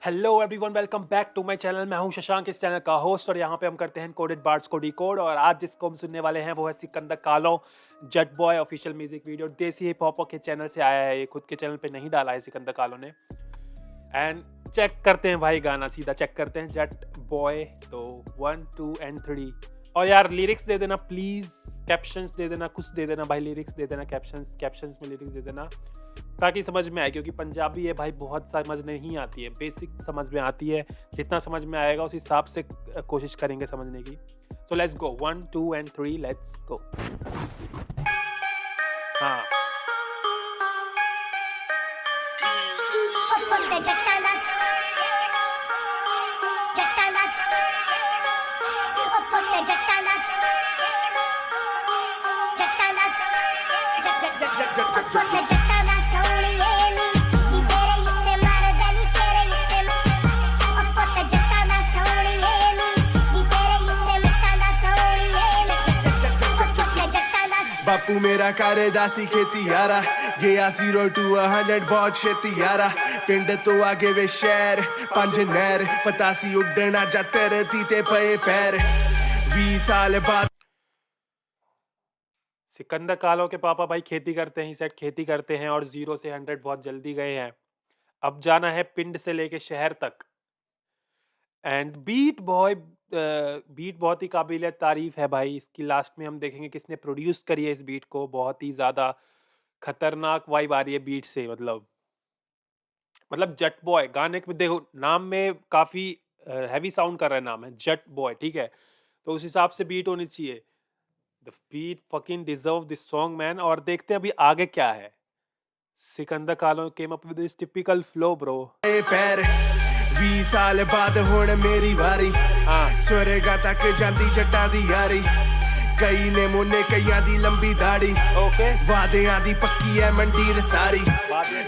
Hello everyone, welcome back to my channel. मैं हूं शशांक, इस चैनल का होस्ट, और यहाँ पे हम करते हैं कोडेड बार्ड्स को डिकोड। और आज जिसको हम सुनने वाले हैं वो है सिकंदर कालो, जट बॉय ऑफिशियल म्यूजिक वीडियो। देसी हिप हॉप के चैनल से आया है, ये खुद के चैनल पे नहीं डाला है सिकंदर कालो ने। एंड चेक करते हैं भाई, गाना सीधा चेक करते हैं, जट बॉय। तो 1 2 एंड 3। और यार लिरिक्स दे देना प्लीज़, कैप्शंस दे देना, कुछ दे देना भाई, लिरिक्स दे देना, कैप्शंस में लिरिक्स दे देना ताकि समझ में आए, क्योंकि पंजाबी है भाई, बहुत समझ नहीं आती है, बेसिक समझ में आती है। जितना समझ में आएगा उस हिसाब से कोशिश करेंगे समझने की। So let's go, 1 2 and 3, let's go. हाँ बापू मेरा करे दासी खेती यारा, गया 0 to 100 बहुत छेती यारा। पिंड तो आगे वे शहर, 5 नहर, पतासी उड़ना जा तेरे तीते पे पैर। 20 साल बाद सिकंदर कालो के पापा भाई खेती करते हैं, सेट खेती करते हैं, और 0 से 100 बहुत जल्दी गए हैं। अब जाना है पिंड से लेके शहर तक। एंड बीट बॉय, बीट बहुत ही काबिल तारीफ है भाई। इसकी लास्ट में हम देखेंगे किसने प्रोड्यूस करी है इस बीट को। बहुत ही ज़्यादा खतरनाक वाइब आ रही है बीट से। मतलब जट बॉय गाने में देखो, नाम में काफ़ी हैवी साउंड कर रहा है, नाम है जट बॉय, ठीक है, तो उस हिसाब से बीट होनी चाहिए। The beat fucking deserve this song man. और देखते हैं अभी आगे क्या है। Sikandar Kahlon came up with this typical flow bro. पैर 20 साल बाद हुण मेरी वारी, हाँ स्वर्गा तक जांदी जट्टां दी यारी। कई ने मुन्ने कईयां दी लंबी दाढ़ी, ओके वादियां दी पक्की है मंडीर सारी।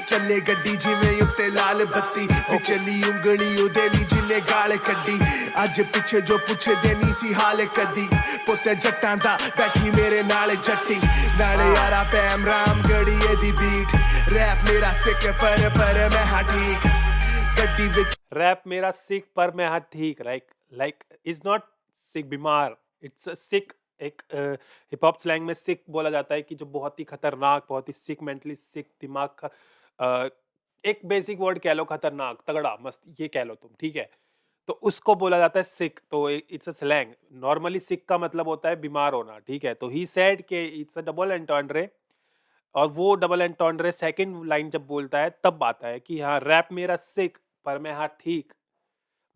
चले गड्डी जिवें उत्ते लाल बत्ती, विचली उंगली उदेली जिन्ने गाल कड्डी। अज पिछे जो पुछे देनी सी हाल कदी, पुत्ते जट्टां दा बैठी मेरे नाल जट्टी। नाले यारा पैम राम गड़िए दी बीट, रैप मेरा सिक पर मैं हाँ ठीक। गड्डी विच रैप मेरा सिक पर मैं हाँ ठीक। लाइक इज नॉट सिक बीमार, इट्स सिक। एक हिप हॉप स्लैंग में सिक बोला जाता है कि जो बहुत ही खतरनाक, बहुत ही सिक, मेंटली सिक, दिमाग का एक बेसिक वर्ड कह लो, खतरनाक, तगड़ा, मस्त, ये कह लो तुम, ठीक है। तो उसको बोला जाता है सिक। तो इट्स अ स्लैंग। नॉर्मली सिक का मतलब होता है बीमार होना, ठीक है। तो ही सेड के इट्स अ डबल एंटोंड्रे, और वो डबल एंटोंड्रे सेकंड लाइन जब बोलता है तब आता है कि हाँ रैप मेरा सिक पर मैं हाँ ठीक।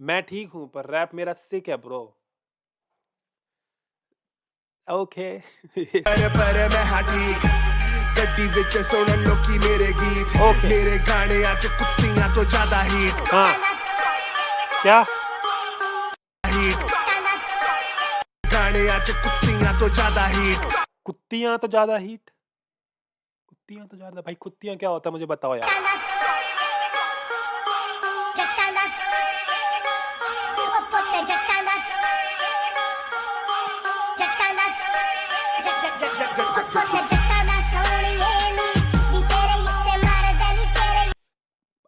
मैं ठीक हूँ पर रैप मेरा सिक है ब्रो। ओके पर मैं हाँ ठीक। गड्डी विच सुनन लोकी मेरे गीत, Okay. मेरे गाने अच कुत्तियां तो ज्यादा हिट। हाँ क्या हिट गाने अच कुत्तियां तो ज्यादा हिट। कुत्तियां तो ज्यादा हीट? कुत्तियां तो ज्यादा, भाई कुत्तियां क्या होता है मुझे बताओ यार।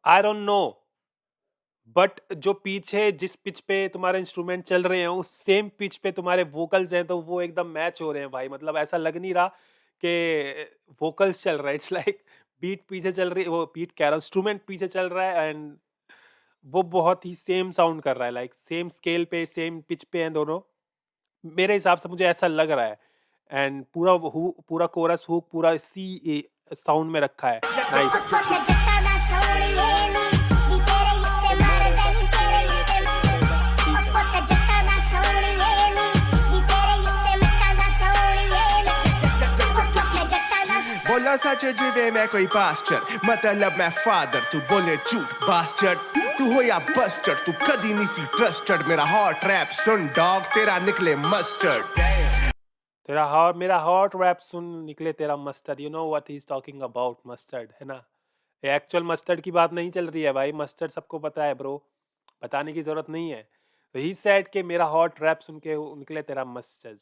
आई डोंट नो, बट जो पीछे जिस पिच पे तुम्हारे इंस्ट्रूमेंट चल रहे हैं उस सेम पिच पे तुम्हारे वोकल्स हैं, तो वो एकदम मैच हो रहे हैं भाई। मतलब ऐसा लग नहीं रहा कि वोकल्स चल रहा है, इट्स लाइक बीट पीछे चल रही है, वो बीट कह रहा हूँ, इंस्ट्रूमेंट पीछे चल रहा है, एंड वो बहुत ही सेम साउंड कर रहा है, लाइक सेम स्केल पे, सेम पिच पे हैं दोनों। मेरे हिसाब से मुझे ऐसा लग रहा है। एंड पूरा कोरस हुक पूरा सी साउंड में रखा है। नाइस। बोला सच जिवे मैं कोई पास्टर, मतलब मैं फादर, तू बोले झूठ बास्टर्ड। तू हो या बस्टर्ड, तू कदी नहीं सी ट्रस्टेड। मेरा हॉट रैप सुन डॉग, तेरा निकले मस्टर्ड। मेरा हॉट रैप सुन निकले तेरा mustard. You know what he is talking about, mustard, है ना। ये एक्चुअल मस्टर्ड की बात नहीं चल रही है भाई, मस्टर्ड सबको पता है ब्रो, बताने की जरूरत नहीं है। तो ही सेड के मेरा हॉट रैप सुन के निकले तेरा mustard,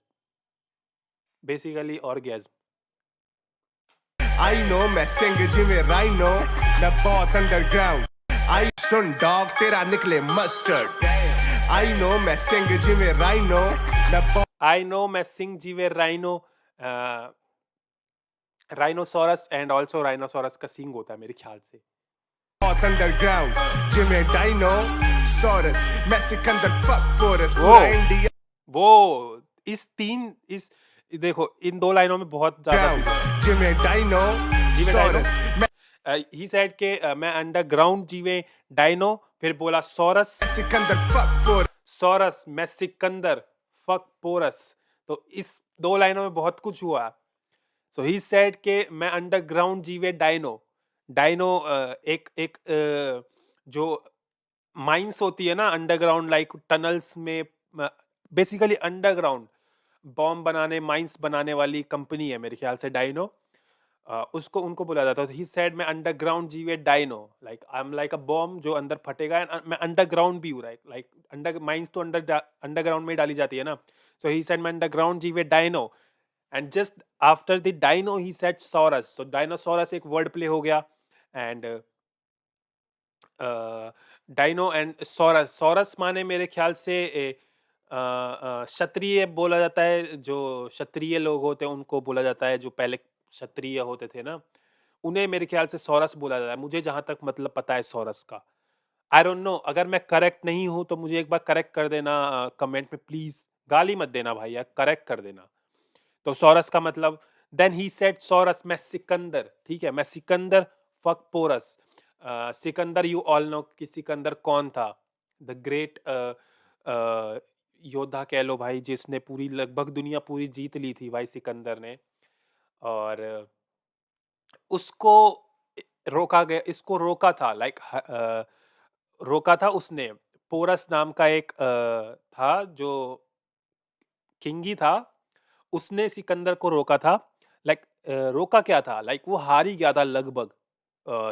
basically orgasm. I know मैं सिंग जिਵੇਂ राइनो, मैं बहुत अंडरग्राउंड। I सुन डॉग तेरा निकले मस्टर्ड आई नो मैं सिंग जिਵੇਂ राइनो आई नो मैं सिंग जिਵੇਂ rhino rhinoceros and also rhinoceros का सिंग होता है मेरे ख्याल से बहुत अंडरग्राउंड जिਵੇਂ डायनोसोरस मैं सिकंदर फक पोरस वो पूरा इंडिया वो इस देखो इन दो लाइनों में बहुत ज्यादा जिਵੇਂ डायनोसोरस ही सेड के मैं अंडरग्राउंड जीवे डायनो फिर बोला सोरस सिकंदर फक पोरस सोरस मैं सिकंदर फक पोरस तो इस दो लाइनों में बहुत कुछ हुआ सो ही सेड के मैं अंडरग्राउंड जीवे डायनो डायनो एक एक जो माइंस होती है ना अंडरग्राउंड लाइक टनल्स में बेसिकली अंडरग्राउंड बॉम्ब बनाने माइंस बनाने वाली कंपनी है मेरे ख्याल से डायनो उसको उनको बोला जाता है ही सेड मैं अंडरग्राउंड जीवे dino like I am like a bomb जो अंदर फटेगा एंड मैं अंडरग्राउंड भी हूँ लाइक अंडर माइंस तो अंडरग्राउंड में डाली जाती है ना सो ही सेड मैं अंडरग्राउंड जीवे dino and just after the dino he said saurus so dinosaurus एक वर्ड प्ले हो गया and dino and saurus saurus माने मेरे ख्याल से क्षत्रिय बोला जाता है जो क्षत्रिय लोग होते हैं उनको बोला जाता है जो पहले क्षत्रिय होते थे ना उन्हें मेरे ख्याल से सॉरस बोला जाता है मुझे जहां तक मतलब पता है सॉरस का आई डोंट नो अगर मैं करेक्ट नहीं हूं तो मुझे एक बार करेक्ट कर देना कमेंट में प्लीज गाली मत देना भाई यार करेक्ट कर देना तो सॉरस का मतलब देन ही सेड सॉरस मैं सिकंदर ठीक है मैं Sikandar fuck Porus Sikandar you all know कि सिकंदर कौन था द ग्रेट योद्धा कह लो भाई जिसने पूरी लगभग दुनिया पूरी जीत ली थी भाई सिकंदर ने और उसको रोका गया इसको रोका था लाइक रोका था उसने पोरस नाम का एक था जो किंगी था उसने सिकंदर को रोका था लाइक रोका क्या था लाइक वो हार ही गया था लगभग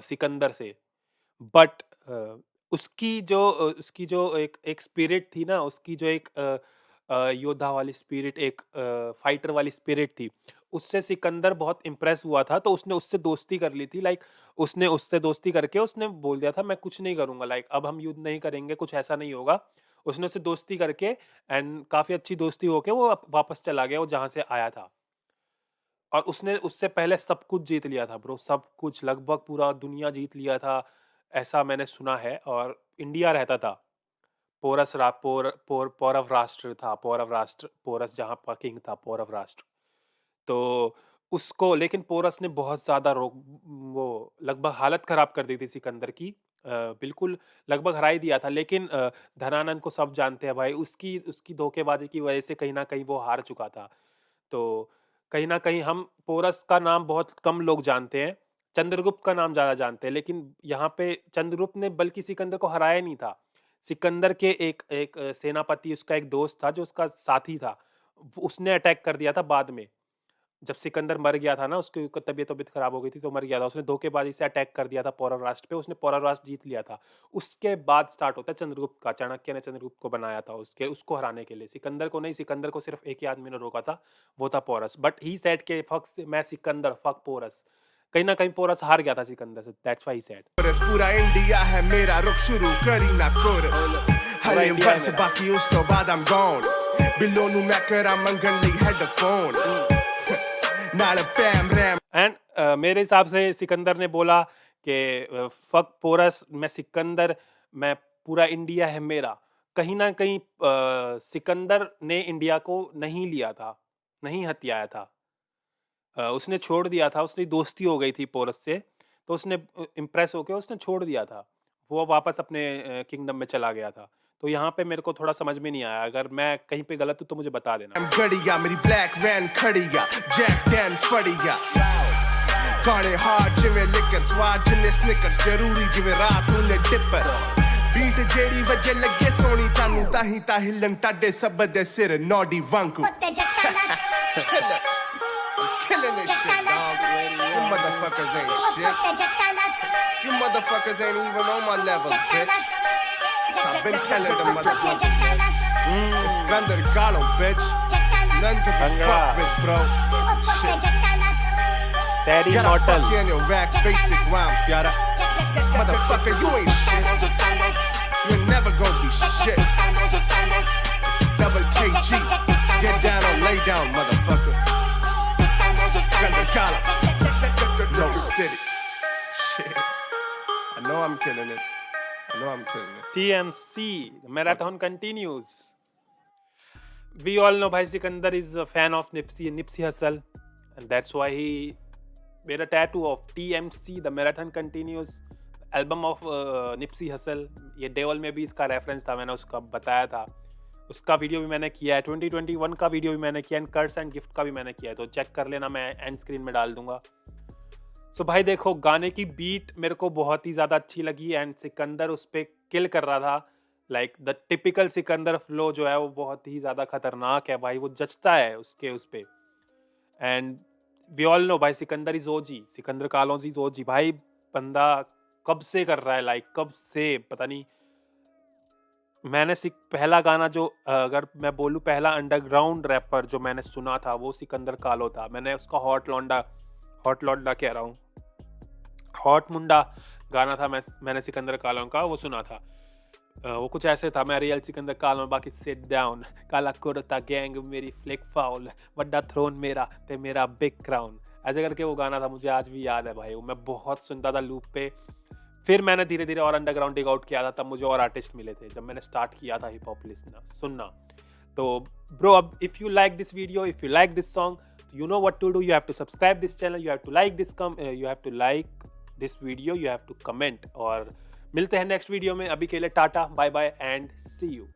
सिकंदर से बट उसकी जो एक स्पिरिट थी ना उसकी जो एक योद्धा वाली स्पिरिट एक फाइटर वाली स्पिरिट थी उससे सिकंदर बहुत इम्प्रेस हुआ था तो उसने उससे दोस्ती कर ली थी लाइक उसने उससे दोस्ती करके उसने बोल दिया था मैं कुछ नहीं करूंगा लाइक अब हम युद्ध नहीं करेंगे कुछ ऐसा नहीं होगा उसने उससे दोस्ती करके एंड काफ़ी अच्छी दोस्ती होके वो वापस चला गया वो जहाँ से आया था और उसने उससे पहले सब कुछ जीत लिया था ब्रो सब कुछ लगभग पूरा दुनिया जीत लिया था ऐसा मैंने सुना है और इंडिया रहता था पौरव राष्ट्र था पोरस जहाँ पर किंग था पौरव राष्ट्र तो उसको लेकिन पोरस ने बहुत ज़्यादा वो लगभग हालत ख़राब कर दी थी सिकंदर की बिल्कुल लगभग हरा ही दिया था लेकिन धनानंद को सब जानते हैं भाई उसकी धोखेबाजी की वजह से कहीं ना कहीं वो हार चुका था तो कहीं ना कहीं हम पोरस का नाम बहुत कम लोग जानते हैं चंद्रगुप्त का नाम ज़्यादा जानते हैं लेकिन यहाँ पे चंद्रगुप्त ने बल्कि सिकंदर को हराया नहीं था सिकंदर के एक सेनापति उसका एक दोस्त था जो उसका साथी था उसने अटैक कर दिया था बाद में जब सिकंदर मर गया था ना उसकी तबीयत खराब हो गई थी तो मर गया था उसने धोखेबाजी से अटैक कर दिया था पौरव राष्ट्र पे उसने पौरव राष्ट्र जीत लिया था उसके बाद स्टार्ट होता है चंद्रगुप्त का चाणक्य ने चंद्रगुप्त को बनाया था उसको हराने के लिए सिकंदर को नहीं सिकंदर को सिर्फ एक ही आदमी ने रोका था वो था पोरस बट ही सेड के मैं सिकंदर फक पोरस कहीं ना कहीं पोरस हार गया था सिकंदर से दैट्स व्हाई ही सेड पूरा इंडिया है मेरा रुख शुरू करी ना कोरस हरे वर्ष बाकी उस तो बाद I'm gone बिल्लो नु मैं करा मंगन ली हेडफोन एंड मेरे हिसाब से सिकंदर ने बोला कि फक पोरस मैं सिकंदर मैं पूरा इंडिया है मेरा कहीं ना कहीं सिकंदर ने इंडिया को नहीं लिया था नहीं हथियाया था उसने छोड़ दिया था उसकी दोस्ती हो गई थी पोरस से तो उसने इम्प्रेस होकर उसने छोड़ दिया था वो वापस अपने किंगडम में चला गया था तो यहाँ पे मेरे को थोड़ा समझ में नहीं आया अगर मैं कहीं पे गलत हूँ तो मुझे बता देना मेरी ब्लैक वैन खड़ीगा जैक डैन फड़ीगा काने हार्ट जिਵੇਂ ਲਿਕਰ ਸਵਾਦ ਜਿੰਨੇ ਸਨਿਕਰਸ ਜ਼ਰੂਰੀ ਜਿਵੇਂ ਰਾਤ ਨੂੰ ਨੇ ਟਿੱਪਰ ਬੀਟ ਜਿਹੜੀ ਵਜੇ ਲੱਗੇ ਸੋਣੀ ਤੁਹਾਨੂੰ ਤਾਂ ਹਿੱਲਣ ਟਾਡੇ ਸਭ ਦੇ ਸਿਰ ਨੌਡੀ ਵਾਂਗੂ killing this shit, dog. You motherfuckers ain't shit. You motherfuckers ain't even on my level, bitch. I've been telling them motherfuckers. Iskandar Galo, bitch. None to be fucked with, bro. Shit. Daddy Gotta Mortal. fuck in your rack basic rhymes, yada. Motherfucker, you ain't shit. You're never gonna be shit. Double KG. Get down or lay down, motherfucker. Skandakala. No city. Shit. I know I'm killing it. TMC, the marathon continues. We all know Bhai Sikandar is a fan of Nipsey Hussle, and that's why he made a tattoo of TMC, the marathon continues, album of Nipsey Hussle. ये devil में भी इसका reference था, मैंने उसका बताया था. उसका वीडियो भी मैंने किया है, 2021 का वीडियो भी मैंने किया है, कर्स एंड गिफ्ट का भी मैंने किया है, तो चेक कर लेना, मैं एंड स्क्रीन में डाल दूंगा. सो भाई देखो, गाने की बीट मेरे को बहुत ही ज़्यादा अच्छी लगी एंड सिकंदर उस पर किल कर रहा था. Like the typical Sikandar flow जो है वो बहुत ही ज़्यादा खतरनाक है भाई, वो जचता है उसके उस पर. एंड वी ऑल नो भाई Sikandar is OG, Sikandar Kahlon is OG. भाई बंदा कब से कर रहा है, लाइक कब से पता नहीं. मैंने पहला गाना जो अगर मैं बोलूँ पहला अंडरग्राउंड रैपर जो मैंने सुना था वो सिकंदर कालो था. मैंने उसका हॉट लौंडा कह रहा हूँ, हॉट मुंडा गाना था, मैंने सिकंदर कालों का वो सुना था. वो कुछ ऐसे था, मैं रियल सिकंदर कालों बाकी सिट डाउन, काला कुर्ता गैंग मेरी फ्लिक फाउल, वड्डा थ्रोन मेरा ते मेरा बिग क्राउन, ऐसे करके वो गाना था. मुझे आज भी याद है भाई, वो मैं बहुत सुनता था लूप पे. फिर मैंने धीरे धीरे और अंडरग्राउंड डिग आउट किया था, तब मुझे और आर्टिस्ट मिले थे जब मैंने स्टार्ट किया था हिप हॉप सुनना. तो ब्रो, अब if you like this video, if you like this song, you know what to do. You have to subscribe this channel, you have to like this video, you have to comment. और मिलते हैं next video में. अभी के लिए tata, bye bye and see you.